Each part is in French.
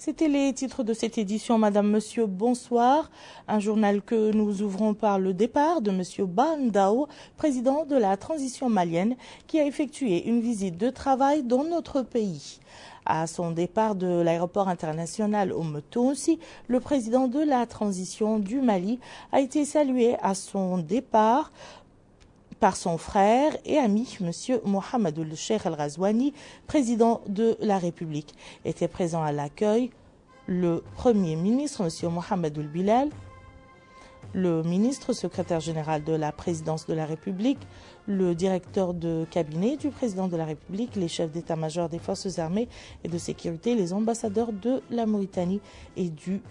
C'était les titres de cette édition. Madame, Monsieur, bonsoir. Un journal que nous ouvrons par le départ de Monsieur Ba Ndao, président de la transition malienne, qui a effectué une visite de travail dans notre pays. À son départ de l'aéroport international Oumtounsy, le président de la transition du Mali a été salué à son départ par son frère et ami, M. Mohamedoul Cheikh El Ghazouani, président de la République. Était présent à l'accueil le Premier ministre, M. Mohamedoul Bilal, le ministre secrétaire général de la présidence de la République, le directeur de cabinet du président de la République, les chefs d'état-major des forces armées et de sécurité, les ambassadeurs de la Mauritanie et du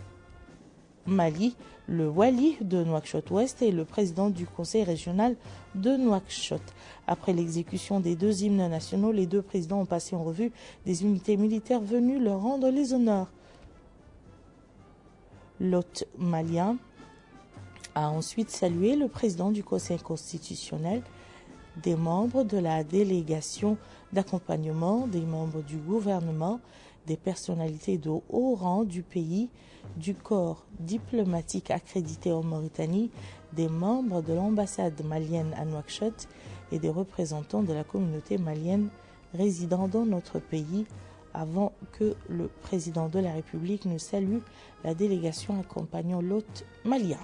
Mali, le wali de Nouakchott-Ouest et le président du conseil régional de Nouakchott. Après l'exécution des deux hymnes nationaux, les deux présidents ont passé en revue des unités militaires venues leur rendre les honneurs. L'hôte malien a ensuite salué le président du Conseil constitutionnel, des membres de la délégation d'accompagnement, des membres du gouvernement, des personnalités de haut rang du pays, du corps diplomatique accrédité en Mauritanie, des membres de l'ambassade malienne à Nouakchott et des représentants de la communauté malienne résidant dans notre pays, avant que le président de la République ne salue la délégation accompagnant l'hôte malien.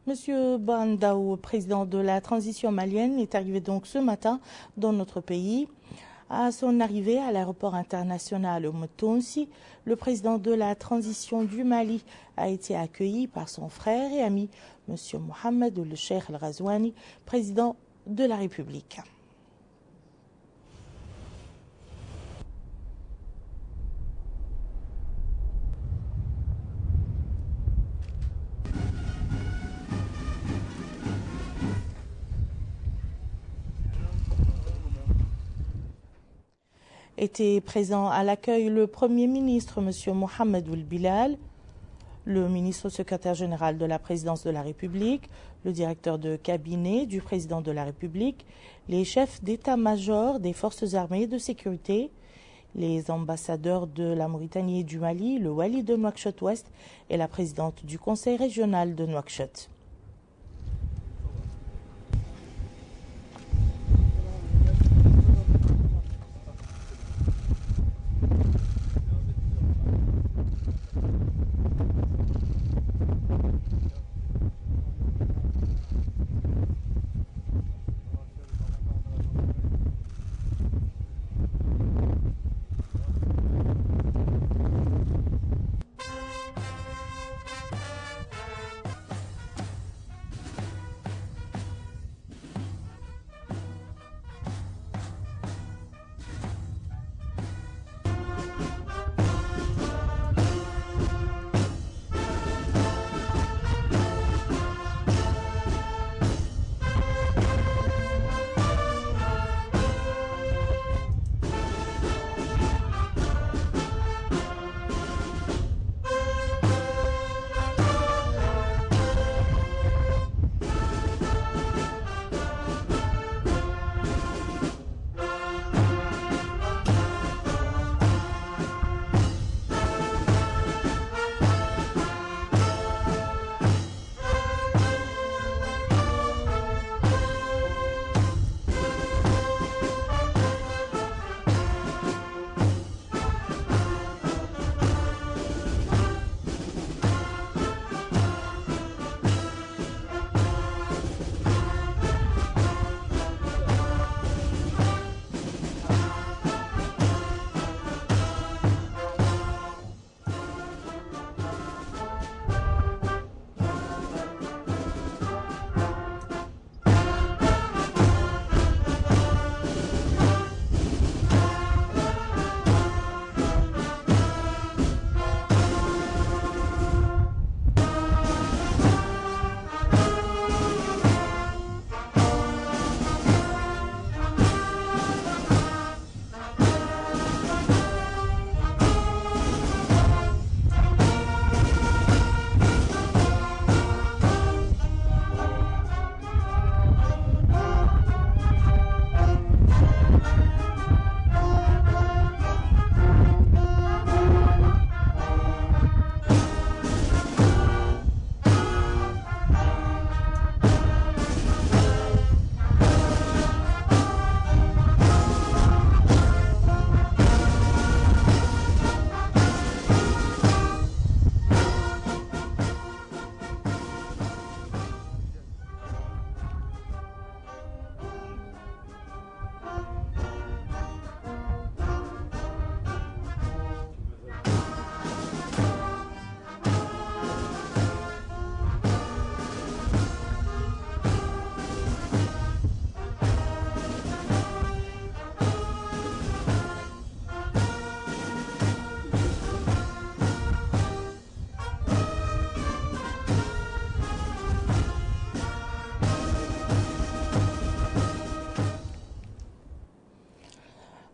Monsieur Bandao, président de la transition malienne, est arrivé donc ce matin dans notre pays. À son arrivée à l'aéroport international Oumoutounsi, le président de la transition du Mali a été accueilli par son frère et ami, Monsieur Mohamed Ould Cheikh El Ghazouani, président de la République. Était présent à l'accueil le Premier ministre, M. Mohamed Ould Bilal, le ministre secrétaire général de la présidence de la République, le directeur de cabinet du président de la République, les chefs d'état-major des forces armées et de sécurité, les ambassadeurs de la Mauritanie et du Mali, le wali de Nouakchott-Ouest et la présidente du conseil régional de Nouakchott.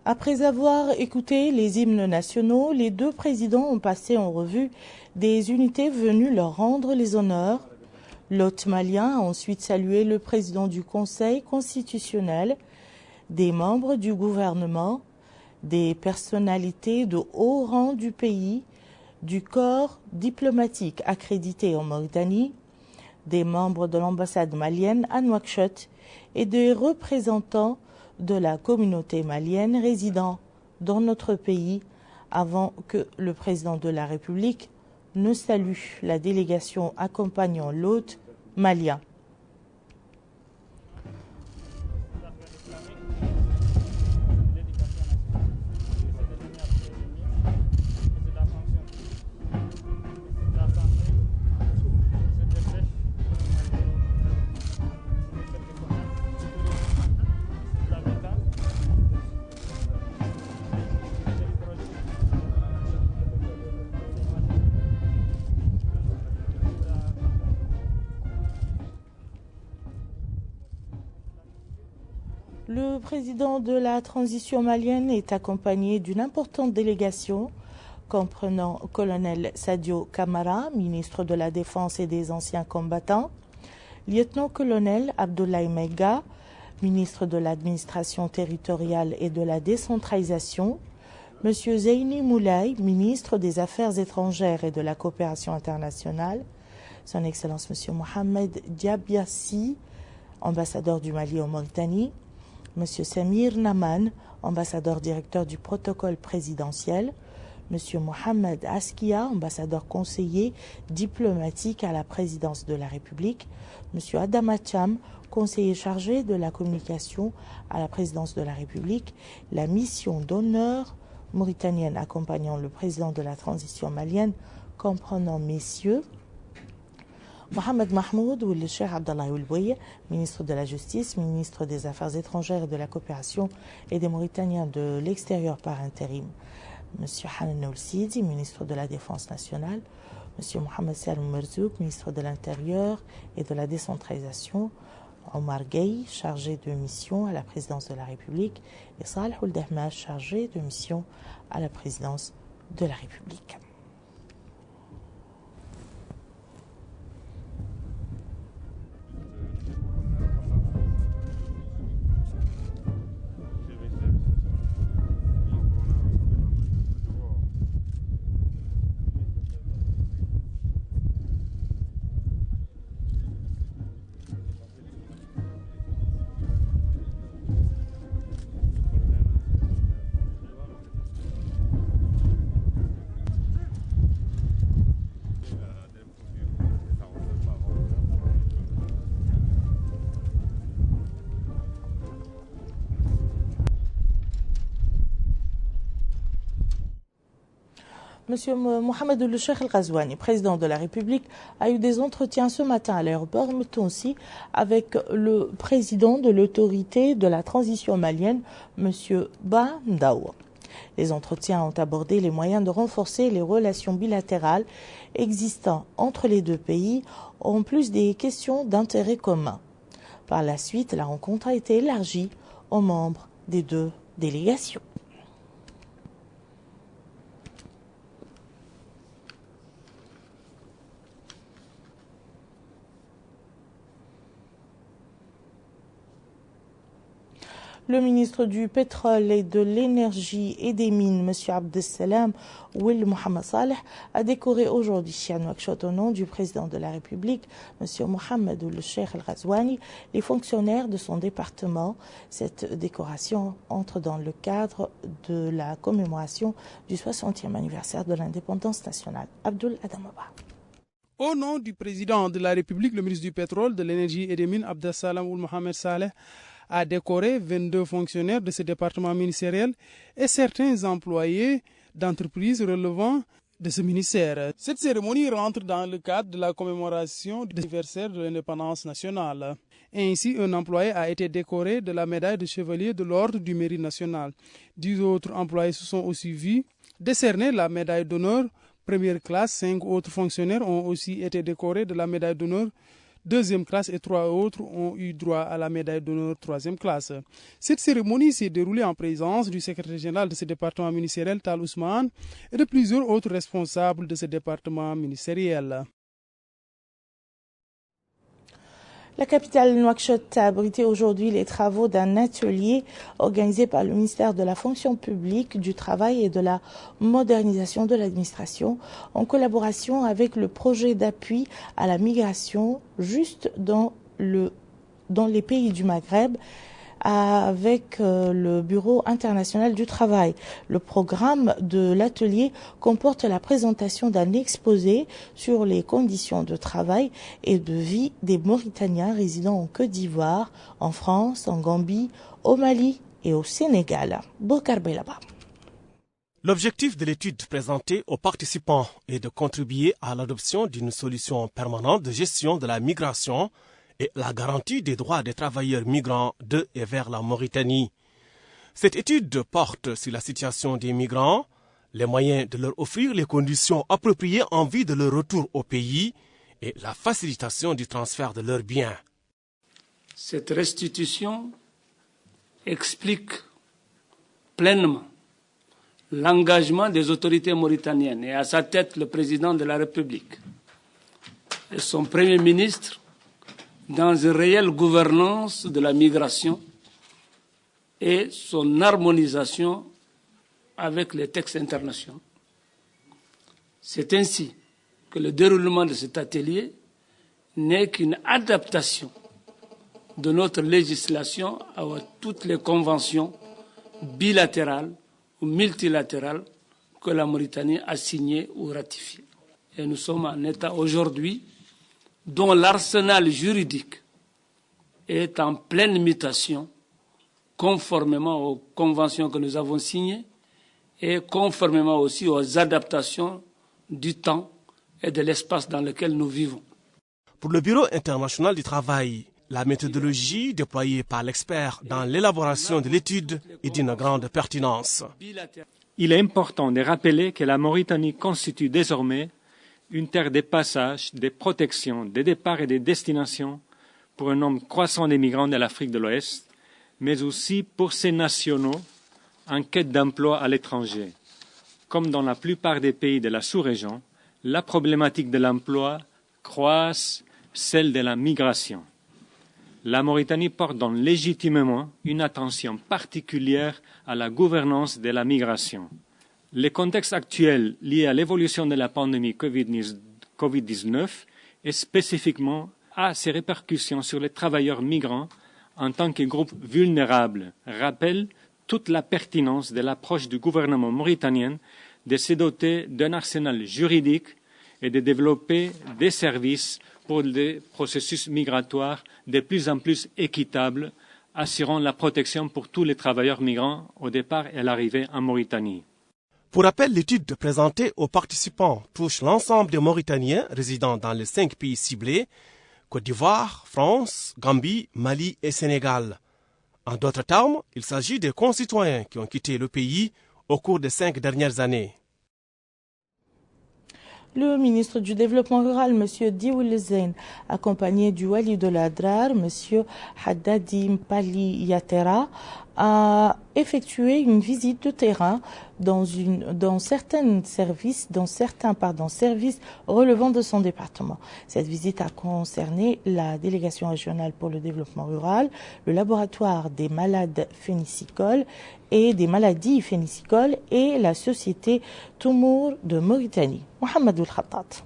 Après avoir écouté les hymnes nationaux, les deux présidents ont passé en revue des unités venues leur rendre les honneurs. L'hôte malien a ensuite salué le président du Conseil constitutionnel, des membres du gouvernement, des personnalités de haut rang du pays, du corps diplomatique accrédité en Mauritanie, des membres de l'ambassade malienne à Nouakchott et des représentants de la communauté malienne résidant dans notre pays avant que le président de la République ne salue la délégation accompagnant l'hôte malien. Le président de la transition malienne est accompagné d'une importante délégation comprenant colonel Sadio Camara, ministre de la Défense et des Anciens combattants, lieutenant-colonel Abdoulaye Maïga, ministre de l'Administration territoriale et de la décentralisation, M. Zeyni Moulay, ministre des Affaires étrangères et de la coopération internationale, Son Excellence M. Mohamed Diabiassi, ambassadeur du Mali en Mauritanie, M. Samir Naman, ambassadeur directeur du protocole présidentiel, M. Mohamed Askia, ambassadeur conseiller diplomatique à la présidence de la République, M. Adama Cham, conseiller chargé de la communication à la présidence de la République, la mission d'honneur mauritanienne accompagnant le président de la transition malienne, comprenant messieurs Mohamed Mahmoud ou le Cheikh Abdallah Oulbouye, ministre de la Justice, ministre des Affaires étrangères et de la coopération et des Mauritaniens de l'extérieur par intérim, M. Hanan Oulsidi, ministre de la Défense nationale, M. Mohamed Salem Merzouk, ministre de l'Intérieur et de la décentralisation, Omar Gueye, chargé de mission à la présidence de la République, et Saleh Ould-Ahmad, chargé de mission à la présidence de la République. Monsieur Mohamed El Cheikh El Ghazouani, président de la République, a eu des entretiens ce matin à l'aéroport Moutonsi avec le président de l'autorité de la transition malienne, Monsieur Ba Ndaw. Les entretiens ont abordé les moyens de renforcer les relations bilatérales existant entre les deux pays, en plus des questions d'intérêt commun. Par la suite, la rencontre a été élargie aux membres des deux délégations. Le ministre du Pétrole et de l'Énergie et des Mines, M. Abdesselam Ouel Mohamed Saleh, a décoré aujourd'hui à Nouakchott au nom du président de la République, M. Mohamed El Cheikh El Ghazouani, les fonctionnaires de son département. Cette décoration entre dans le cadre de la commémoration du 60e anniversaire de l'indépendance nationale. Abdoul Adamaba. Au nom du président de la République, le ministre du Pétrole, de l'Énergie et des Mines, Abdesselam Ouel Mohamed Saleh, a décoré 22 fonctionnaires de ce département ministériel et certains employés d'entreprises relevant de ce ministère. Cette cérémonie rentre dans le cadre de la commémoration de l'anniversaire de l'indépendance nationale. Ainsi, un employé a été décoré de la médaille de chevalier de l'ordre du mérite national. 10 autres employés se sont aussi vus décerner la médaille d'honneur première classe. 5 autres fonctionnaires ont aussi été décorés de la médaille d'honneur deuxième classe et 3 autres ont eu droit à la médaille d'honneur troisième classe. Cette cérémonie s'est déroulée en présence du secrétaire général de ce département ministériel, Tal Ousmane, et de plusieurs autres responsables de ce département ministériel. La capitale Nouakchott a abrité aujourd'hui les travaux d'un atelier organisé par le ministère de la fonction publique, du travail et de la modernisation de l'administration en collaboration avec le projet d'appui à la migration juste dans les pays du Maghreb avec le Bureau international du travail. Le programme de l'atelier comporte la présentation d'un exposé sur les conditions de travail et de vie des Mauritaniens résidant en Côte d'Ivoire, en France, en Gambie, au Mali et au Sénégal. Bokar Belaba. L'objectif de l'étude présentée aux participants est de contribuer à l'adoption d'une solution permanente de gestion de la migration et la garantie des droits des travailleurs migrants de et vers la Mauritanie. Cette étude porte sur la situation des migrants, les moyens de leur offrir les conditions appropriées en vue de leur retour au pays et la facilitation du transfert de leurs biens. Cette restitution explique pleinement l'engagement des autorités mauritaniennes et à sa tête le président de la République et son Premier ministre dans une réelle gouvernance de la migration et son harmonisation avec les textes internationaux. C'est ainsi que le déroulement de cet atelier n'est qu'une adaptation de notre législation à toutes les conventions bilatérales ou multilatérales que la Mauritanie a signées ou ratifiées. Et nous sommes en état aujourd'hui dont l'arsenal juridique est en pleine mutation conformément aux conventions que nous avons signées et conformément aussi aux adaptations du temps et de l'espace dans lequel nous vivons. Pour le Bureau international du travail, la méthodologie déployée par l'expert dans l'élaboration de l'étude est d'une grande pertinence. Il est important de rappeler que la Mauritanie constitue désormais une terre de passage, de protection, de départ et de destination pour un nombre croissant de migrants de l'Afrique de l'Ouest, mais aussi pour ses nationaux en quête d'emploi à l'étranger. Comme dans la plupart des pays de la sous-région, la problématique de l'emploi croise celle de la migration. La Mauritanie porte donc légitimement une attention particulière à la gouvernance de la migration. Le contexte actuel lié à l'évolution de la pandémie Covid-19 et spécifiquement à ses répercussions sur les travailleurs migrants en tant que groupe vulnérable rappelle toute la pertinence de l'approche du gouvernement mauritanien de se doter d'un arsenal juridique et de développer des services pour des processus migratoires de plus en plus équitables, assurant la protection pour tous les travailleurs migrants au départ et à l'arrivée en Mauritanie. Pour rappel, l'étude présentée aux participants touche l'ensemble des Mauritaniens résidant dans les 5 pays ciblés, Côte d'Ivoire, France, Gambie, Mali et Sénégal. En d'autres termes, il s'agit des concitoyens qui ont quitté le pays au cours des 5 dernières années. Le ministre du Développement rural, M. Dioul Zeyn, accompagné du Wali de l'Adrar, M. Haddadi Mpali Yatera, a effectué une visite de terrain dans certains services relevant de son département. Cette visite a concerné la délégation régionale pour le développement rural, le laboratoire des malades phénicicoles et des maladies phénicicoles et la société Toumour de Mauritanie. Mohamed Khattat.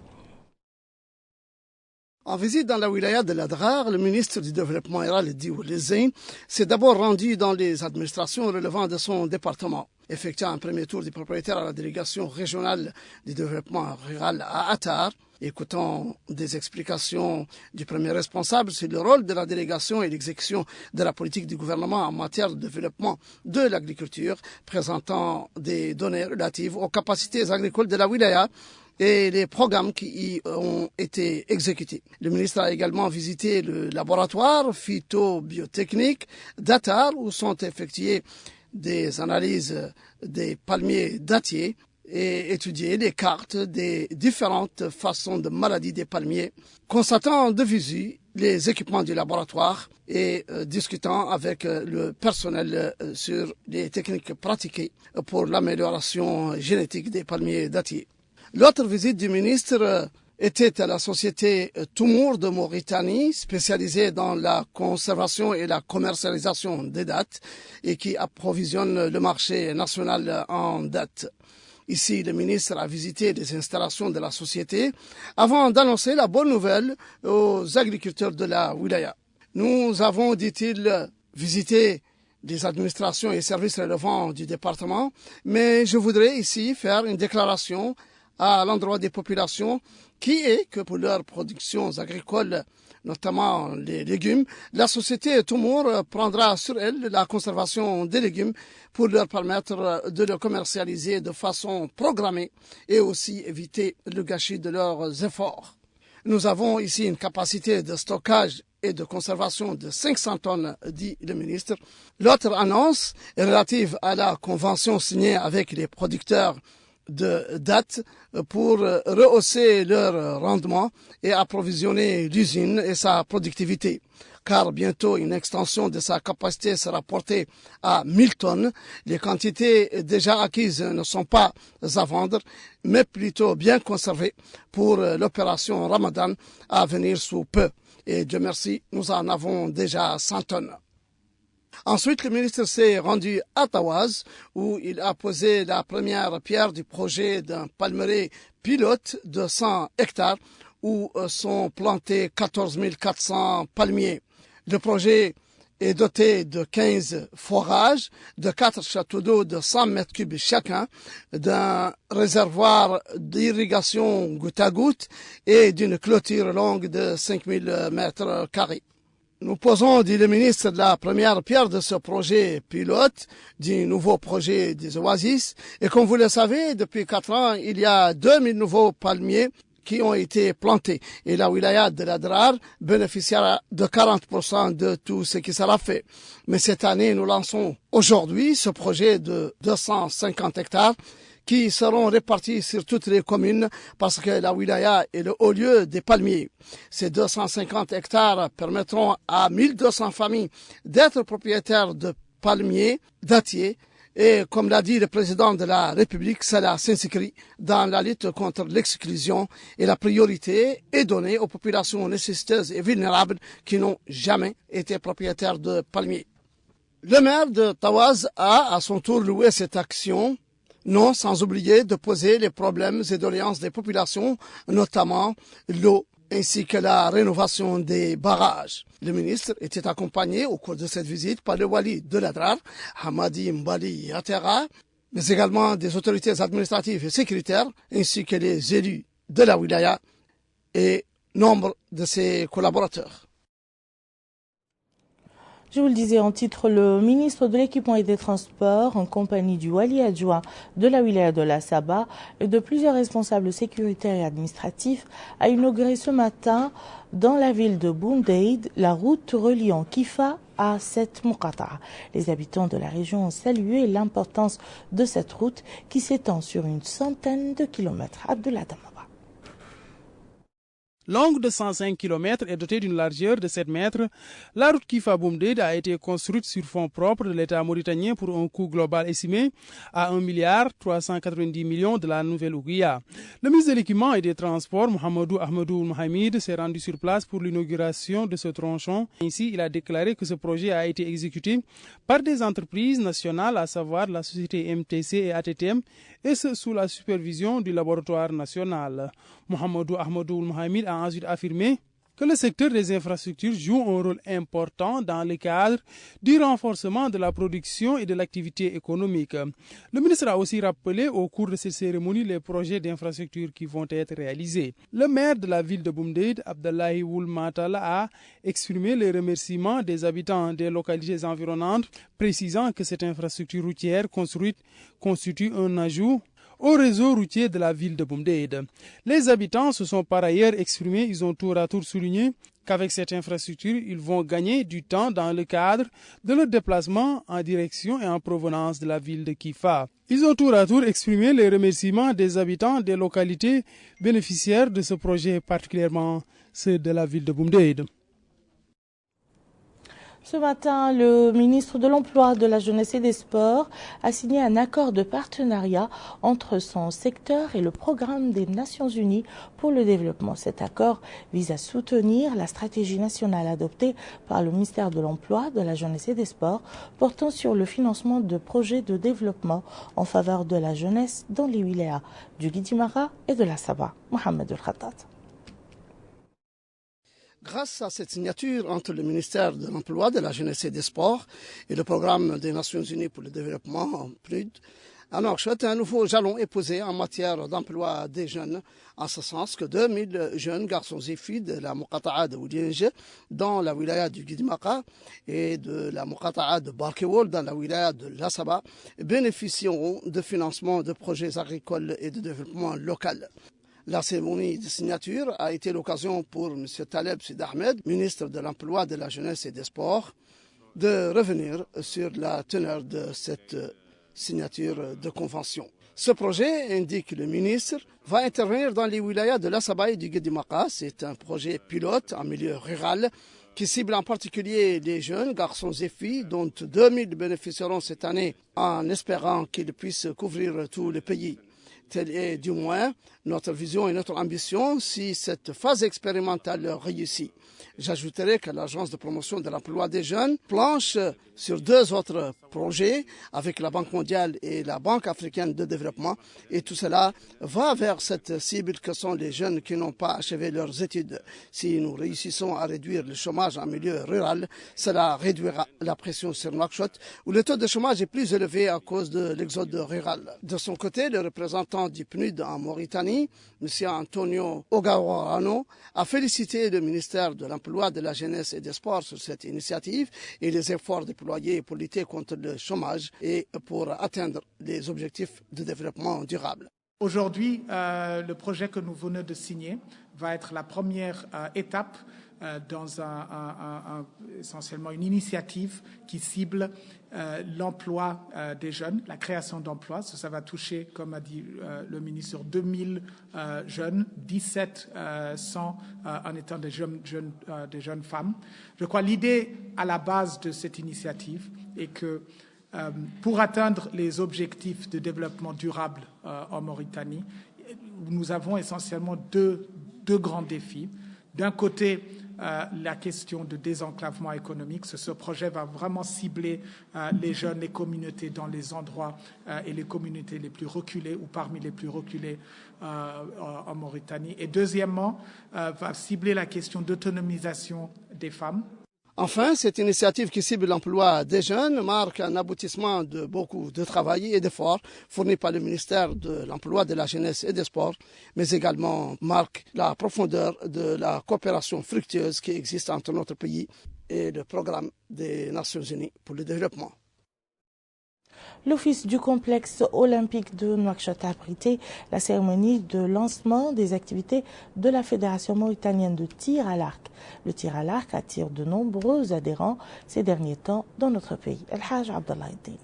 En visite dans la wilaya de l'Adrar, le ministre du Développement rural, Dioul Zeyn, s'est d'abord rendu dans les administrations relevant de son département. Effectuant un premier tour du propriétaire à la délégation régionale du développement rural à Attar, écoutant des explications du premier responsable sur le rôle de la délégation et l'exécution de la politique du gouvernement en matière de développement de l'agriculture, présentant des données relatives aux capacités agricoles de la wilaya et les programmes qui y ont été exécutés. Le ministre a également visité le laboratoire phytobiotechnique d'Attar où sont effectuées des analyses des palmiers dattiers et étudié les cartes des différentes façons de maladies des palmiers, constatant de visu les équipements du laboratoire et discutant avec le personnel sur les techniques pratiquées pour l'amélioration génétique des palmiers dattiers. L'autre visite du ministre était à la société Toumour de Mauritanie, spécialisée dans la conservation et la commercialisation des dattes et qui approvisionne le marché national en dattes. Ici, le ministre a visité les installations de la société avant d'annoncer la bonne nouvelle aux agriculteurs de la wilaya. Nous avons, dit-il, visité des administrations et services relevants du département, mais je voudrais ici faire une déclaration à l'endroit des populations qui est que pour leurs productions agricoles, notamment les légumes, la société Toumour prendra sur elle la conservation des légumes pour leur permettre de le commercialiser de façon programmée et aussi éviter le gâchis de leurs efforts. Nous avons ici une capacité de stockage et de conservation de 500 tonnes, dit le ministre. L'autre annonce est relative à la convention signée avec les producteurs de dattes pour rehausser leur rendement et approvisionner l'usine et sa productivité, car bientôt une extension de sa capacité sera portée à 1000 tonnes. Les quantités déjà acquises ne sont pas à vendre, mais plutôt bien conservées pour l'opération Ramadan à venir sous peu. Et Dieu merci, nous en avons déjà 100 tonnes. Ensuite, le ministre s'est rendu à Tawaz, où il a posé la première pierre du projet d'un palmeraie pilote de 100 hectares, où sont plantés 14 400 palmiers. Le projet est doté de 15 forages, de 4 châteaux d'eau de 100 mètres cubes chacun, d'un réservoir d'irrigation goutte à goutte et d'une clôture longue de 5000 mètres carrés. Nous posons, dit le ministre, la première pierre de ce projet pilote, du nouveau projet des oasis. Et comme vous le savez, depuis 4 ans, il y a 2000 nouveaux palmiers qui ont été plantés. Et la wilaya de l'Adrar bénéficiera de 40% de tout ce qui sera fait. Mais cette année, nous lançons aujourd'hui ce projet de 250 hectares qui seront répartis sur toutes les communes parce que la wilaya est le haut lieu des palmiers. Ces 250 hectares permettront à 1200 familles d'être propriétaires de palmiers dattiers et, comme l'a dit le président de la République, cela s'inscrit dans la lutte contre l'exclusion et la priorité est donnée aux populations nécessiteuses et vulnérables qui n'ont jamais été propriétaires de palmiers. Le maire de Tawaz a à son tour loué cette action, non sans oublier de poser les problèmes et doléances des populations, notamment l'eau, ainsi que la rénovation des barrages. Le ministre était accompagné au cours de cette visite par le wali de l'Adrar, Hamadi Mbali Yatera, mais également des autorités administratives et sécuritaires, ainsi que les élus de la wilaya et nombre de ses collaborateurs. Je vous le disais en titre, le ministre de l'Équipement et des Transports, en compagnie du wali adjoint de la wilaya de la Saba et de plusieurs responsables sécuritaires et administratifs, a inauguré ce matin dans la ville de Boumdeid la route reliant Kifa à cette Moukata. Les habitants de la région ont salué l'importance de cette route qui s'étend sur une centaine de kilomètres. Abdullah Damaba. Longue de 105 km et dotée d'une largeur de 7 mètres, la route Kifa Boumdeid a été construite sur fonds propres de l'État mauritanien pour un coût global estimé à 1,390 milliard de la nouvelle Ouguiya. Le ministre de l'Équipement et des Transports, Mohamedou Ahmedou Mohamed, s'est rendu sur place pour l'inauguration de ce tronçon. Ainsi, il a déclaré que ce projet a été exécuté par des entreprises nationales, à savoir la société MTC et ATTM, et ce sous la supervision du laboratoire national. Mohamedou Ahmedou Mohamed a ensuite affirmé que le secteur des infrastructures joue un rôle important dans le cadre du renforcement de la production et de l'activité économique. Le ministre a aussi rappelé au cours de cette cérémonie les projets d'infrastructures qui vont être réalisés. Le maire de la ville de Boumdeid, Abdallahi Woul Matala, a exprimé les remerciements des habitants des localités environnantes, précisant que cette infrastructure routière construite constitue un ajout au réseau routier de la ville de Boumdeid. Les habitants se sont par ailleurs exprimés, ils ont tour à tour souligné qu'avec cette infrastructure, ils vont gagner du temps dans le cadre de leur déplacement en direction et en provenance de la ville de Kifa. Ils ont tour à tour exprimé les remerciements des habitants des localités bénéficiaires de ce projet, particulièrement ceux de la ville de Boumdeid. Ce matin, le ministre de l'Emploi, de la Jeunesse et des Sports a signé un accord de partenariat entre son secteur et le programme des Nations Unies pour le développement. Cet accord vise à soutenir la stratégie nationale adoptée par le ministère de l'Emploi, de la Jeunesse et des Sports portant sur le financement de projets de développement en faveur de la jeunesse dans les wilayas du Lidimara et de la Saba. Mohamed El Khattat. Grâce à cette signature entre le ministère de l'Emploi, de la Jeunesse et des Sports et le Programme des Nations Unies pour le développement, PNUD, à Nouakchott, un nouveau jalon est posé en matière d'emploi des jeunes, en ce sens que 2000 jeunes garçons et filles de la Muqata'a de Oudienge, dans la wilaya du Guidimaka, et de la Muqata'a de Barkewol, dans la wilaya de Lassaba, bénéficieront de financement de projets agricoles et de développement local. La cérémonie de signature a été l'occasion pour M. Taleb Sid Ahmed, ministre de l'Emploi, de la Jeunesse et des Sports, de revenir sur la teneur de cette signature de convention. Ce projet, indique le ministre, va intervenir dans les wilayas de Lassaba et du Guidimaka. C'est un projet pilote en milieu rural qui cible en particulier les jeunes garçons et filles, dont 2000 bénéficieront cette année en espérant qu'ils puissent couvrir tout le pays. Telle est du moins notre vision et notre ambition si cette phase expérimentale réussit. J'ajouterai que l'Agence de promotion de l'emploi des jeunes planche sur 2 autres projets avec la Banque mondiale et la Banque africaine de développement. Et tout cela va vers cette cible que sont les jeunes qui n'ont pas achevé leurs études. Si nous réussissons à réduire le chômage en milieu rural, cela réduira la pression sur Nouakchott, où le taux de chômage est plus élevé à cause de l'exode rural. De son côté, le représentant du PNUD en Mauritanie, M. Antonio Ogawarano, a félicité le ministère de l'Emploi, de la Jeunesse et des Sports sur cette initiative et les efforts déployés pour lutter contre le chômage et pour atteindre les objectifs de développement durable. Aujourd'hui, le projet que nous venons de signer va être la première étape dans essentiellement une initiative qui cible l'emploi des jeunes, la création d'emplois. Ça va toucher, comme a dit le ministre, 2000 jeunes, 1700 en étant des jeunes femmes. Je crois que l'idée à la base de cette initiative est que pour atteindre les objectifs de développement durable en Mauritanie, nous avons essentiellement deux grands défis. D'un côté, la question de désenclavement économique. Ce projet va vraiment cibler les jeunes, les communautés dans les endroits et les communautés les plus reculées ou parmi les plus reculées en Mauritanie. Et deuxièmement, va cibler la question d'autonomisation des femmes. Enfin, cette initiative qui cible l'emploi des jeunes marque un aboutissement de beaucoup de travail et d'efforts fournis par le ministère de l'Emploi, de la Jeunesse et des Sports, mais également marque la profondeur de la coopération fructueuse qui existe entre notre pays et le programme des Nations Unies pour le développement. L'Office du complexe olympique de Nouakchott a abrité la cérémonie de lancement des activités de la Fédération mauritanienne de tir à l'arc. Le tir à l'arc attire de nombreux adhérents ces derniers temps dans notre pays. El-Hajj Abdallah Eddin.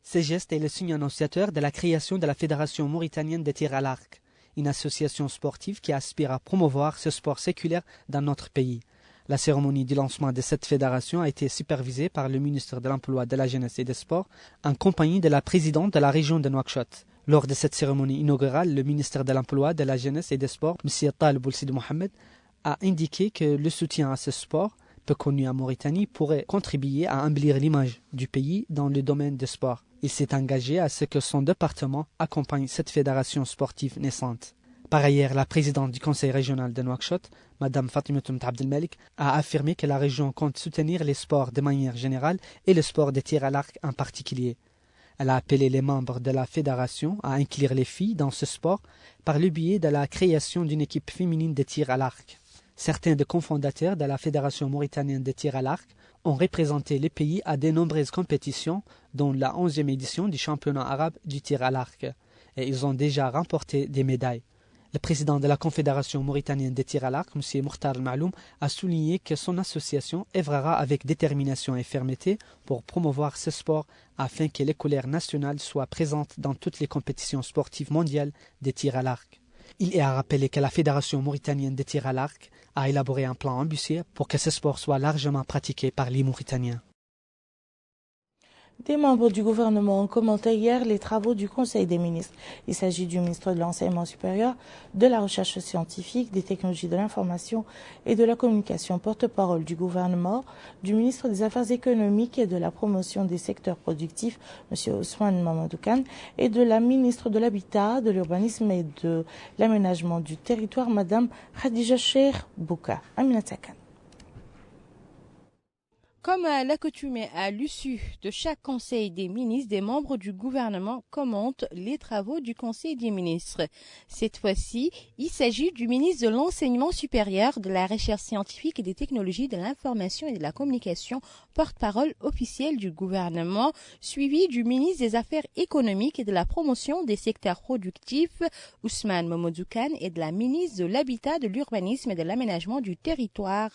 Ce geste est le signe annonciateur de la création de la Fédération mauritanienne de tir à l'arc, une association sportive qui aspire à promouvoir ce sport séculaire dans notre pays. La cérémonie du lancement de cette fédération a été supervisée par le ministre de l'Emploi, de la Jeunesse et des Sports, en compagnie de la présidente de la région de Nouakchott. Lors de cette cérémonie inaugurale, le ministre de l'Emploi, de la Jeunesse et des Sports, M. Taleb Sid Mohamed, a indiqué que le soutien à ce sport, peu connu en Mauritanie, pourrait contribuer à embellir l'image du pays dans le domaine du sport. Il s'est engagé à ce que son département accompagne cette fédération sportive naissante. Par ailleurs, la présidente du conseil régional de Nouakchott, Mme Fatimatoum Abdelmalik, a affirmé que la région compte soutenir les sports de manière générale et le sport de tir à l'arc en particulier. Elle a appelé les membres de la fédération à inclure les filles dans ce sport par le biais de la création d'une équipe féminine de tir à l'arc. Certains des cofondateurs de la Fédération mauritanienne de tir à l'arc ont représenté le pays à de nombreuses compétitions, dont la 11e édition du championnat arabe du tir à l'arc, et ils ont déjà remporté des médailles. Le président de la Confédération mauritanienne de tir à l'arc, M. Mokhtar Maloum, a souligné que son association œuvrera avec détermination et fermeté pour promouvoir ce sport afin que les couleurs nationales soient présentes dans toutes les compétitions sportives mondiales de tir à l'arc. Il a rappelé que la Fédération mauritanienne de tir à l'arc a élaboré un plan ambitieux pour que ce sport soit largement pratiqué par les Mauritaniens. Des membres du gouvernement ont commenté hier les travaux du Conseil des ministres. Il s'agit du ministre de l'Enseignement supérieur, de la Recherche scientifique, des technologies de l'information et de la communication, porte-parole du gouvernement, du ministre des Affaires économiques et de la promotion des secteurs productifs, M. Ousmane Mamadou Kane, et de la ministre de l'Habitat, de l'Urbanisme et de l'Aménagement du Territoire, Mme Khadija Cheikh Bouka. Aminata Kane. Comme à l'accoutumée à l'issue de chaque Conseil des ministres, des membres du gouvernement commentent les travaux du Conseil des ministres. Cette fois-ci, il s'agit du ministre de l'Enseignement supérieur, de la Recherche scientifique et des technologies de l'information et de la communication, porte-parole officielle du gouvernement, suivi du ministre des Affaires économiques et de la promotion des secteurs productifs, Ousmane Mamadou Kane, et de la ministre de l'Habitat, de l'Urbanisme et de l'Aménagement du Territoire,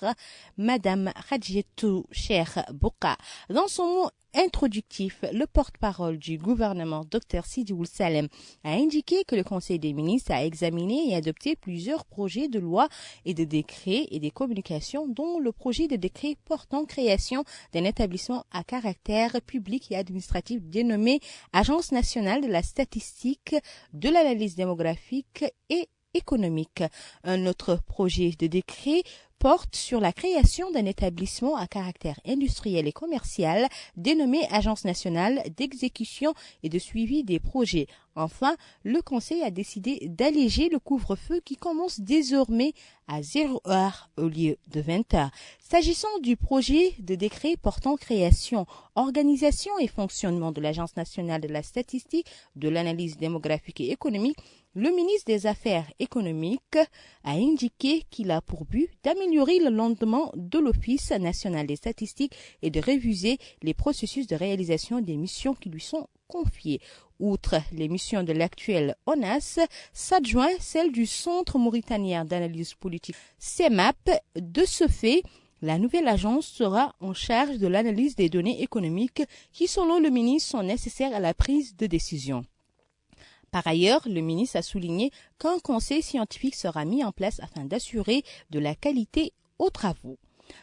Mme Khadija Cheikh Bouka. Dans son mot introductif, le porte-parole du gouvernement, Dr Sidi Ould Salem, a indiqué que le Conseil des ministres a examiné et adopté plusieurs projets de loi et de décrets et des communications, dont le projet de décret portant création d'un établissement à caractère public et administratif dénommé Agence nationale de la statistique, de l'analyse démographique et économique. Un autre projet de décret porte sur la création d'un établissement à caractère industriel et commercial dénommé Agence nationale d'exécution et de suivi des projets. Enfin, le Conseil a décidé d'alléger le couvre-feu qui commence désormais à 0 heure au lieu de 20 heures. S'agissant du projet de décret portant création, organisation et fonctionnement de l'Agence nationale de la statistique, de l'analyse démographique et économique, le ministre des Affaires économiques a indiqué qu'il a pour but d'améliorer le rendement de l'Office national des statistiques et de réviser les processus de réalisation des missions qui lui sont confiées. Outre les missions de l'actuel ONAS, s'adjoint celle du Centre mauritanien d'analyse politique CEMAP. De ce fait, la nouvelle agence sera en charge de l'analyse des données économiques qui, selon le ministre, sont nécessaires à la prise de décision. Par ailleurs, le ministre a souligné qu'un conseil scientifique sera mis en place afin d'assurer de la qualité aux travaux.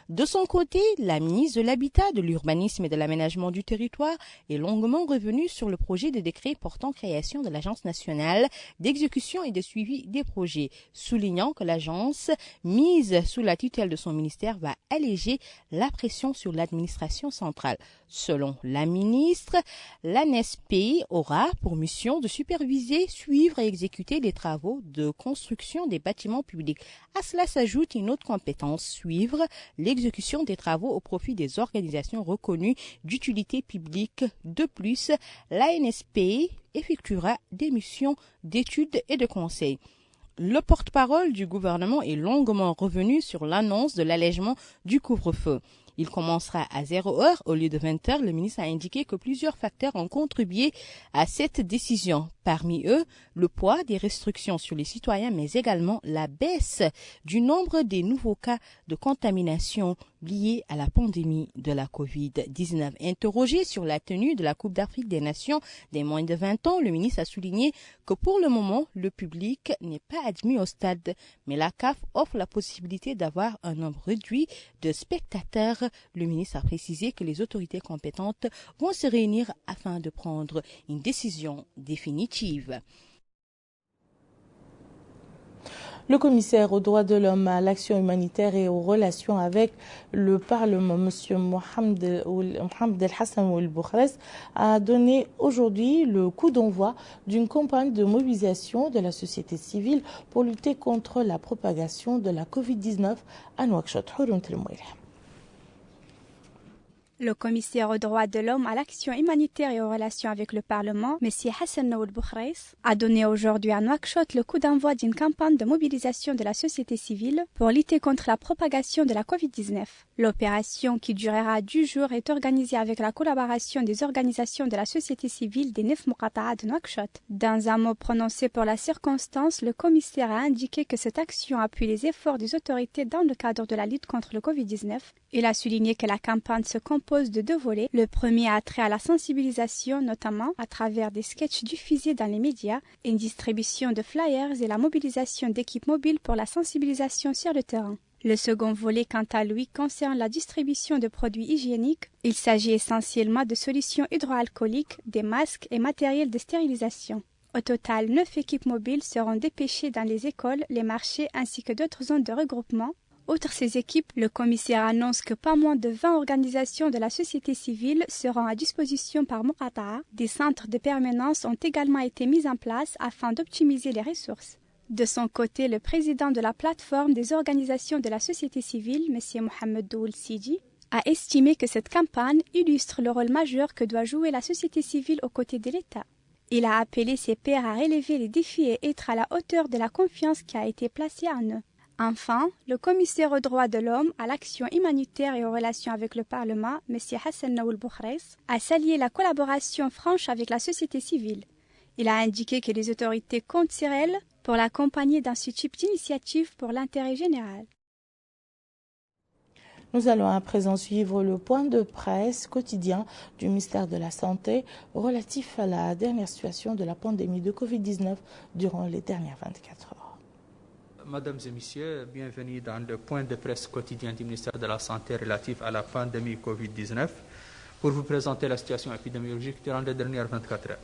De son côté, la ministre de l'Habitat, de l'Urbanisme et de l'Aménagement du Territoire est longuement revenue sur le projet de décret portant création de l'Agence nationale d'exécution et de suivi des projets, soulignant que l'agence, mise sous la tutelle de son ministère, va alléger la pression sur l'administration centrale. Selon la ministre, l'ANSP aura pour mission de superviser, suivre et exécuter les travaux de construction des bâtiments publics. À cela s'ajoute une autre compétence, suivre l'exécution des travaux au profit des organisations reconnues d'utilité publique. De plus, l'ANSP effectuera des missions d'études et de conseil. Le porte-parole du gouvernement est longuement revenu sur l'annonce de l'allègement du couvre-feu. Il commencera à 0 heure au lieu de 20 heures. Le ministre a indiqué que plusieurs facteurs ont contribué à cette décision. Parmi eux, le poids des restrictions sur les citoyens, mais également la baisse du nombre des nouveaux cas de contamination liés à la pandémie de la COVID-19. Interrogé sur la tenue de la Coupe d'Afrique des Nations des moins de 20 ans, le ministre a souligné que pour le moment, le public n'est pas admis au stade, mais la CAF offre la possibilité d'avoir un nombre réduit de spectateurs. Le ministre a précisé que les autorités compétentes vont se réunir afin de prendre une décision définitive. Le commissaire aux droits de l'homme, à l'action humanitaire et aux relations avec le Parlement, M. Mohamed El Hassan Ould Boukhres, a donné aujourd'hui le coup d'envoi d'une campagne de mobilisation de la société civile pour lutter contre la propagation de la COVID-19 à Nouakchott. Le commissaire aux droits de l'homme à l'action humanitaire et aux relations avec le Parlement, M. Hassan Ould Boukhres, a donné aujourd'hui à Nouakchott le coup d'envoi d'une campagne de mobilisation de la société civile pour lutter contre la propagation de la COVID-19. L'opération, qui durera 10 jours, est organisée avec la collaboration des organisations de la société civile des 9 Muqata'a de Nouakchott. Dans un mot prononcé pour la circonstance, le commissaire a indiqué que cette action appuie les efforts des autorités dans le cadre de la lutte contre le COVID-19. Il a souligné que la campagne se compose de 2 volets. Le premier a trait à la sensibilisation, notamment à travers des sketchs diffusés dans les médias, une distribution de flyers et la mobilisation d'équipes mobiles pour la sensibilisation sur le terrain. Le second volet, quant à lui, concerne la distribution de produits hygiéniques. Il s'agit essentiellement de solutions hydroalcooliques, des masques et matériel de stérilisation. Au total, 9 équipes mobiles seront dépêchées dans les écoles, les marchés ainsi que d'autres zones de regroupement. Outre ces équipes, le commissaire annonce que pas moins de 20 organisations de la société civile seront à disposition par Muqata'a. Des centres de permanence ont également été mis en place afin d'optimiser les ressources. De son côté, le président de la plateforme des organisations de la société civile, M. Mohamed Doul Sidi, a estimé que cette campagne illustre le rôle majeur que doit jouer la société civile aux côtés de l'État. Il a appelé ses pairs à relever les défis et être à la hauteur de la confiance qui a été placée en eux. Enfin, le commissaire aux droits de l'homme, à l'action humanitaire et aux relations avec le Parlement, M. Hassan Naoul Boukhreis, a salué la collaboration franche avec la société civile. Il a indiqué que les autorités comptent sur elle pour l'accompagner dans ce type d'initiative pour l'intérêt général. Nous allons à présent suivre le point de presse quotidien du ministère de la Santé relatif à la dernière situation de la pandémie de Covid-19 durant les dernières 24 heures. Mesdames et messieurs, bienvenue dans le point de presse quotidien du ministère de la Santé relatif à la pandémie Covid-19 pour vous présenter la situation épidémiologique durant les dernières 24 heures.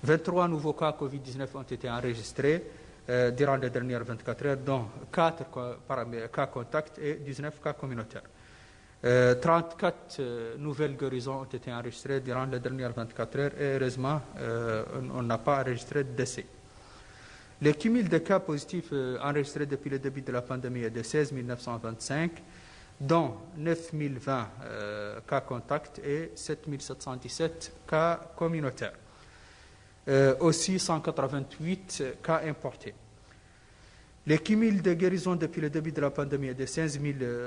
23 nouveaux cas Covid-19 ont été enregistrés durant les dernières 24 heures, dont 4 cas contacts et 19 cas communautaires. 34 nouvelles guérisons ont été enregistrées durant les dernières 24 heures et heureusement, on n'a pas enregistré de décès. Le cumul de cas positifs enregistrés depuis le début de la pandémie est de 16 925, dont 9 020 cas contacts et 7 717 cas communautaires. Aussi 188 cas importés. Le cumul de guérison depuis le début de la pandémie est de 15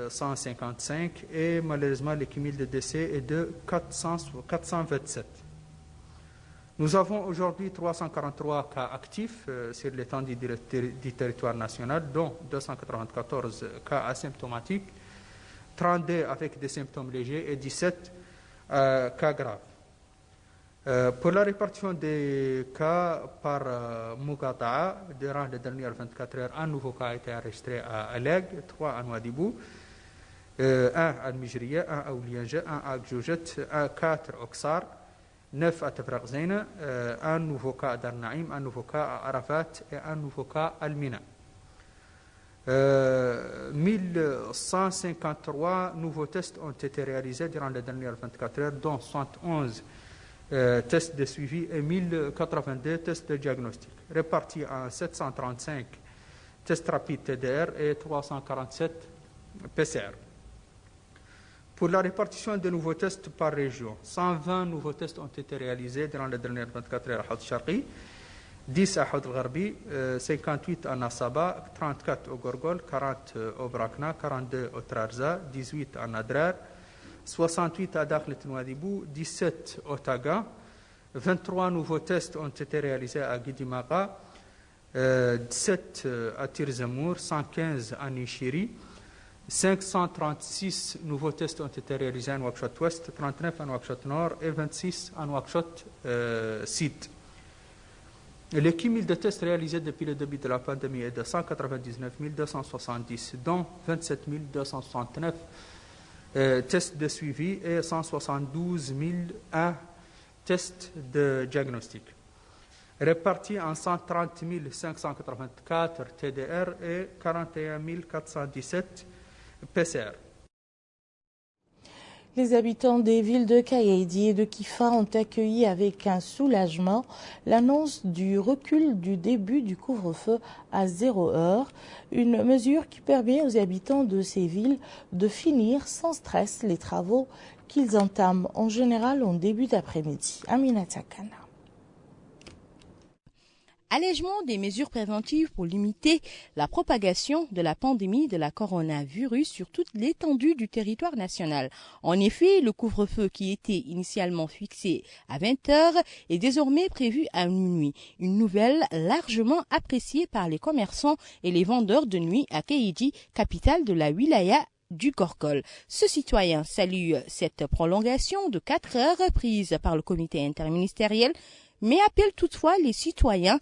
155 et malheureusement le cumul de décès est de 427. Nous avons aujourd'hui 343 cas actifs sur l'étendue du territoire national, dont 294 cas asymptomatiques, 32 avec des symptômes légers et 17 cas graves. Pour la répartition des cas par Muqata'a, durant les dernières 24 heures, un nouveau cas a été enregistré à Aleg, 3 à Nouadhibou, 1 à Mijriya, 1 à Oulianja, 1 à Gjoujet, 4 à Oksar, 9 à Tafraq Zeyna, un nouveau cas à Dar Naïm, un nouveau cas à Arafat et un nouveau cas à Al-Mina. 1153 nouveaux tests ont été réalisés durant les dernières 24 heures, dont 71 tests de suivi et 1082 tests de diagnostic, répartis en 735 tests rapides TDR et 347 PCR. Pour la répartition des nouveaux tests par région, 120 nouveaux tests ont été réalisés durant les dernières 24 heures à Haut Sharqi, 10 à Haut Gharbi, 58 à Nasaba, 34 au Gorgol, 40 au Brakna, 42 au Trarza, 18 à Nadrar, 68 à Dakhlet Nouadhibou, 17 au Taga, 23 nouveaux tests ont été réalisés à Guidimaqa, 17 à Tirzamour, 115 à Nishiri, 536 nouveaux tests ont été réalisés à Nouakchott Ouest, 39 à Nouakchott Nord et 26 à Nouakchott Sud. Le cumul de tests réalisés depuis le début de la pandémie est de 199 270, dont 27 269 tests de suivi et 172 001 tests de diagnostic, répartis en 130 584 TDR et 41 417 PCR. Les habitants des villes de Kayaidi et de Kifa ont accueilli avec un soulagement l'annonce du recul du début du couvre-feu à 0 heure, une mesure qui permet aux habitants de ces villes de finir sans stress les travaux qu'ils entament en général en début d'après-midi. Aminata Kana. Allègement des mesures préventives pour limiter la propagation de la pandémie de la coronavirus sur toute l'étendue du territoire national. En effet, le couvre-feu qui était initialement fixé à 20h est désormais prévu à minuit. Une nouvelle largement appréciée par les commerçants et les vendeurs de nuit à Kaidi, capitale de la wilaya du Gorgol. Ce citoyen salue cette prolongation de 4 heures prise par le comité interministériel, mais appelle toutefois les citoyens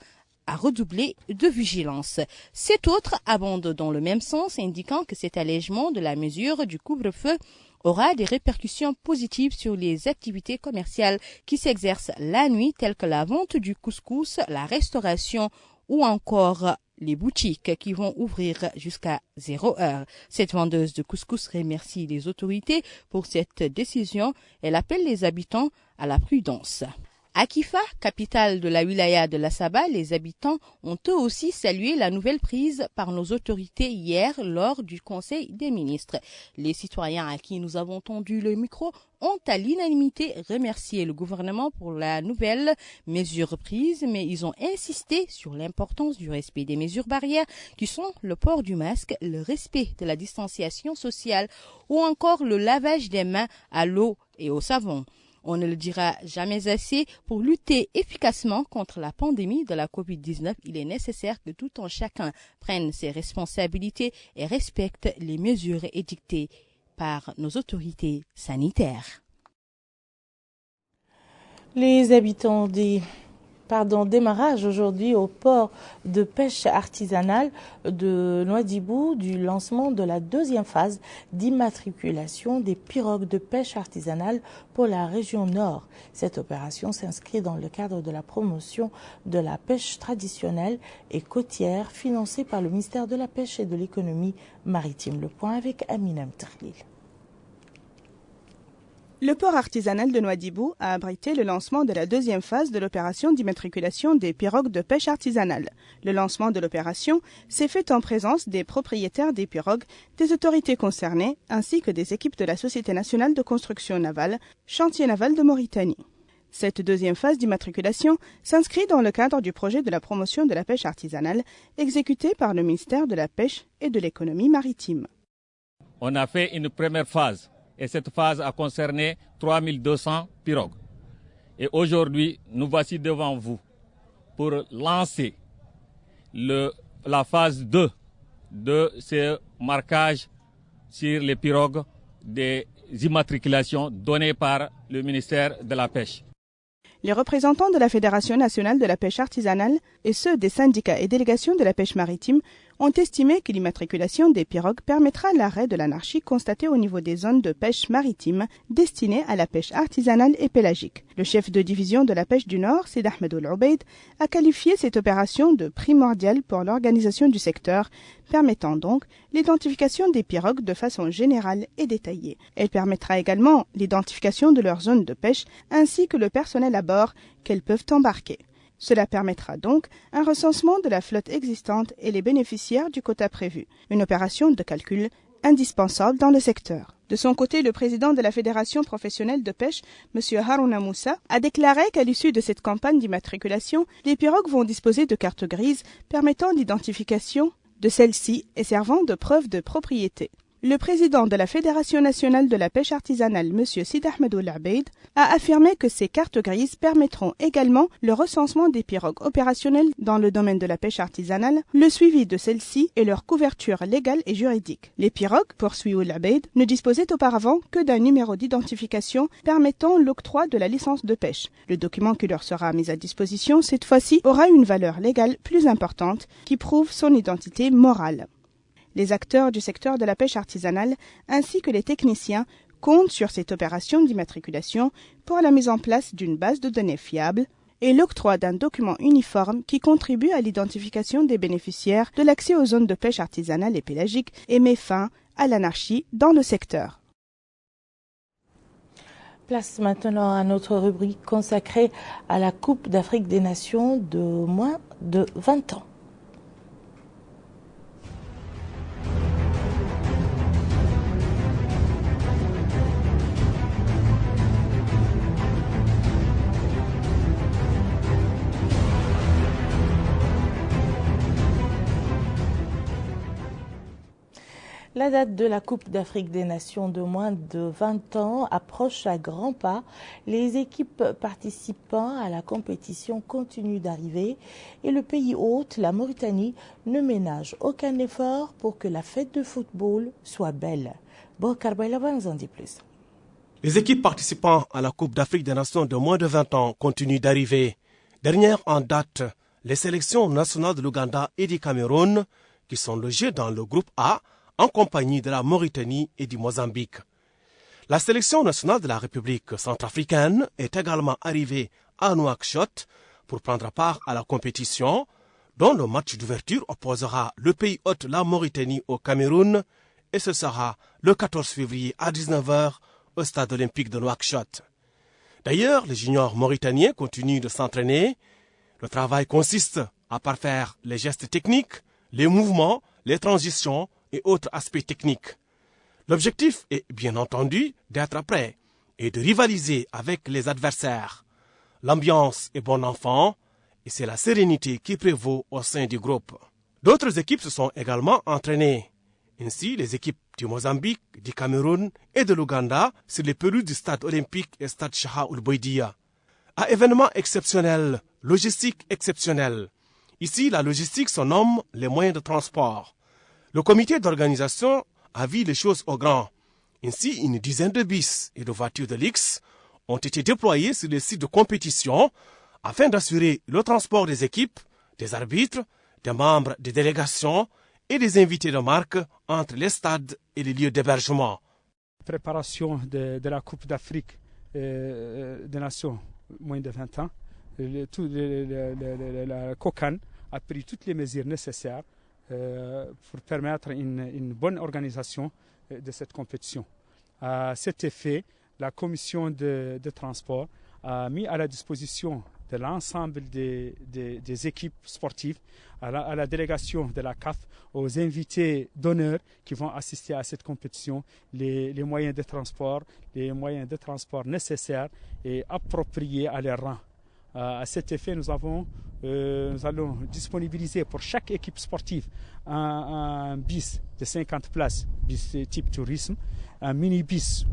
à redoubler de vigilance. Cet autre abonde dans le même sens, indiquant que cet allègement de la mesure du couvre-feu aura des répercussions positives sur les activités commerciales qui s'exercent la nuit, telles que la vente du couscous, la restauration ou encore les boutiques qui vont ouvrir jusqu'à 0 heure. Cette vendeuse de couscous remercie les autorités pour cette décision. Elle appelle les habitants à la prudence. À Kifa, capitale de la wilaya de la Saba, les habitants ont eux aussi salué la nouvelle prise par nos autorités hier lors du Conseil des ministres. Les citoyens à qui nous avons tendu le micro ont à l'unanimité remercié le gouvernement pour la nouvelle mesure prise, mais ils ont insisté sur l'importance du respect des mesures barrières qui sont le port du masque, le respect de la distanciation sociale ou encore le lavage des mains à l'eau et au savon. On ne le dira jamais assez, pour lutter efficacement contre la pandémie de la COVID-19, il est nécessaire que tout un chacun prenne ses responsabilités et respecte les mesures édictées par nos autorités sanitaires. Les habitants démarrage aujourd'hui au port de pêche artisanale de Nouadhibou du lancement de la deuxième phase d'immatriculation des pirogues de pêche artisanale pour la région nord. Cette opération s'inscrit dans le cadre de la promotion de la pêche traditionnelle et côtière financée par le ministère de la Pêche et de l'économie maritime. Le point avec Amina Mtrlil. Le port artisanal de Nouadhibou a abrité le lancement de la deuxième phase de l'opération d'immatriculation des pirogues de pêche artisanale. Le lancement de l'opération s'est fait en présence des propriétaires des pirogues, des autorités concernées, ainsi que des équipes de la Société nationale de construction navale, Chantier naval de Mauritanie. Cette deuxième phase d'immatriculation s'inscrit dans le cadre du projet de la promotion de la pêche artisanale exécuté par le ministère de la Pêche et de l'économie maritime. On a fait une première phase. Et cette phase a concerné 3200 pirogues. Et aujourd'hui, nous voici devant vous pour lancer la phase 2 de ce marquage sur les pirogues des immatriculations données par le ministère de la Pêche. Les représentants de la Fédération nationale de la pêche artisanale et ceux des syndicats et délégations de la pêche maritime ont estimé que l'immatriculation des pirogues permettra l'arrêt de l'anarchie constatée au niveau des zones de pêche maritime destinées à la pêche artisanale et pélagique. Le chef de division de la pêche du Nord, Sid Ahmed Ould-Oubaid, a qualifié cette opération de primordiale pour l'organisation du secteur, permettant donc l'identification des pirogues de façon générale et détaillée. Elle permettra également l'identification de leurs zones de pêche ainsi que le personnel à bord qu'elles peuvent embarquer. Cela permettra donc un recensement de la flotte existante et les bénéficiaires du quota prévu, une opération de calcul indispensable dans le secteur. De son côté, le président de la Fédération professionnelle de pêche, M. Harouna Moussa, a déclaré qu'à l'issue de cette campagne d'immatriculation, les pirogues vont disposer de cartes grises permettant l'identification de celles-ci et servant de preuve de propriété. Le président de la Fédération nationale de la pêche artisanale, M. Sid Ahmed Ould-Oubaid, a affirmé que ces cartes grises permettront également le recensement des pirogues opérationnelles dans le domaine de la pêche artisanale, le suivi de celles-ci et leur couverture légale et juridique. Les pirogues, poursuit Ould-Oubaid, ne disposaient auparavant que d'un numéro d'identification permettant l'octroi de la licence de pêche. Le document qui leur sera mis à disposition, cette fois-ci, aura une valeur légale plus importante qui prouve son identité morale. Les acteurs du secteur de la pêche artisanale ainsi que les techniciens comptent sur cette opération d'immatriculation pour la mise en place d'une base de données fiable et l'octroi d'un document uniforme qui contribue à l'identification des bénéficiaires de l'accès aux zones de pêche artisanale et pélagique et met fin à l'anarchie dans le secteur. Place maintenant à notre rubrique consacrée à la Coupe d'Afrique des Nations de moins de 20 ans. La date de la Coupe d'Afrique des Nations de moins de 20 ans approche à grands pas. Les équipes participant à la compétition continuent d'arriver et le pays hôte, la Mauritanie, ne ménage aucun effort pour que la fête de football soit belle. Bokar Bailaba nous en dit plus. Les équipes participant à la Coupe d'Afrique des Nations de moins de 20 ans continuent d'arriver. Dernière en date, les sélections nationales de l'Ouganda et du Cameroun qui sont logées dans le groupe A en compagnie de la Mauritanie et du Mozambique. La sélection nationale de la République centrafricaine est également arrivée à Nouakchott pour prendre part à la compétition, dont le match d'ouverture opposera le pays hôte la Mauritanie au Cameroun, et ce sera le 14 février à 19h au stade olympique de Nouakchott. D'ailleurs, les juniors mauritaniens continuent de s'entraîner. Le travail consiste à parfaire les gestes techniques, les mouvements, les transitions et autres aspects techniques. L'objectif est bien entendu d'être prêt et de rivaliser avec les adversaires. L'ambiance est bon enfant et c'est la sérénité qui prévaut au sein du groupe. D'autres équipes se sont également entraînées. Ainsi, les équipes du Mozambique, du Cameroun et de l'Ouganda sur les pelouses du stade olympique et stade Shaha Ould-Boidia. À événement exceptionnel, logistique exceptionnelle. Ici, la logistique se nomme les moyens de transport. Le comité d'organisation a vu les choses au grand. Ainsi, une dizaine de bus et de voitures de luxe ont été déployés sur les sites de compétition afin d'assurer le transport des équipes, des arbitres, des membres des délégations et des invités de marque entre les stades et les lieux d'hébergement. Préparation de la Coupe d'Afrique des Nations moins de 20 ans. La COCAN a pris toutes les mesures nécessaires pour permettre une bonne organisation de cette compétition. À cet effet, la commission de transport a mis à la disposition de l'ensemble des équipes sportives, à la délégation de la CAF, aux invités d'honneur qui vont assister à cette compétition, les moyens de transport nécessaires et appropriés à leur rang. À cet effet, nous allons disponibiliser pour chaque équipe sportive un bus de 50 places, bus type tourisme, un mini-bus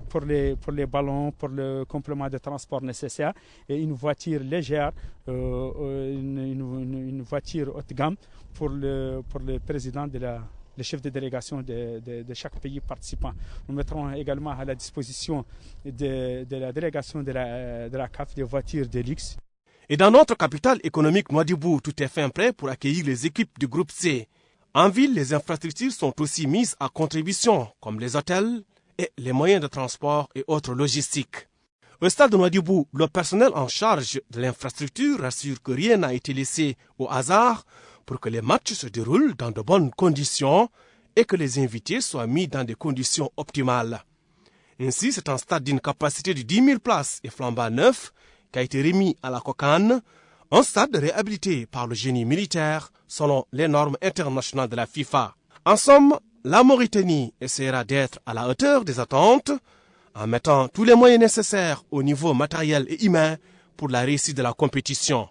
pour les ballons, pour le complément de transport nécessaire, et une voiture légère, une voiture haut de gamme pour le président le chef de délégation de chaque pays participant. Nous mettrons également à la disposition de la délégation de la CAF des voitures de luxe. Et dans notre capitale économique Nouadhibou, tout est fin prêt pour accueillir les équipes du groupe C. En ville, les infrastructures sont aussi mises à contribution, comme les hôtels et les moyens de transport et autres logistiques. Au stade de Nouadhibou, le personnel en charge de l'infrastructure rassure que rien n'a été laissé au hasard pour que les matchs se déroulent dans de bonnes conditions et que les invités soient mis dans des conditions optimales. Ainsi, c'est un stade d'une capacité de 10 000 places et flambant neuf qui a été remis à la COCAN, un stade réhabilité par le génie militaire selon les normes internationales de la FIFA. En somme, la Mauritanie essaiera d'être à la hauteur des attentes en mettant tous les moyens nécessaires au niveau matériel et humain pour la réussite de la compétition.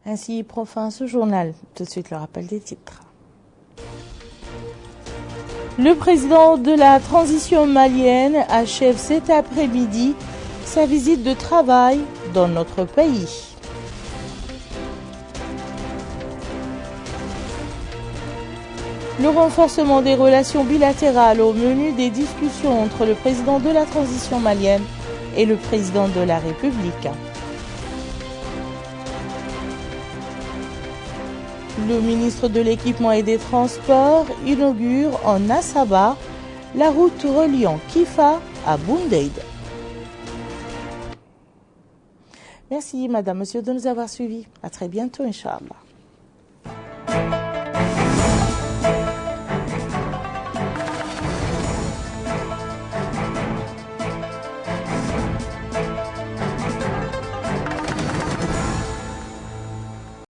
Ainsi prend fin ce journal. Tout de suite le rappel des titres. Le président de la transition malienne achève cet après-midi sa visite de travail dans notre pays. Le renforcement des relations bilatérales au menu des discussions entre le président de la transition malienne et le président de la République. Le ministre de l'Équipement et des Transports inaugure en Assaba la route reliant Kifa à Boundeid. Merci, Madame, Monsieur, de nous avoir suivis. À très bientôt, Inch'Allah.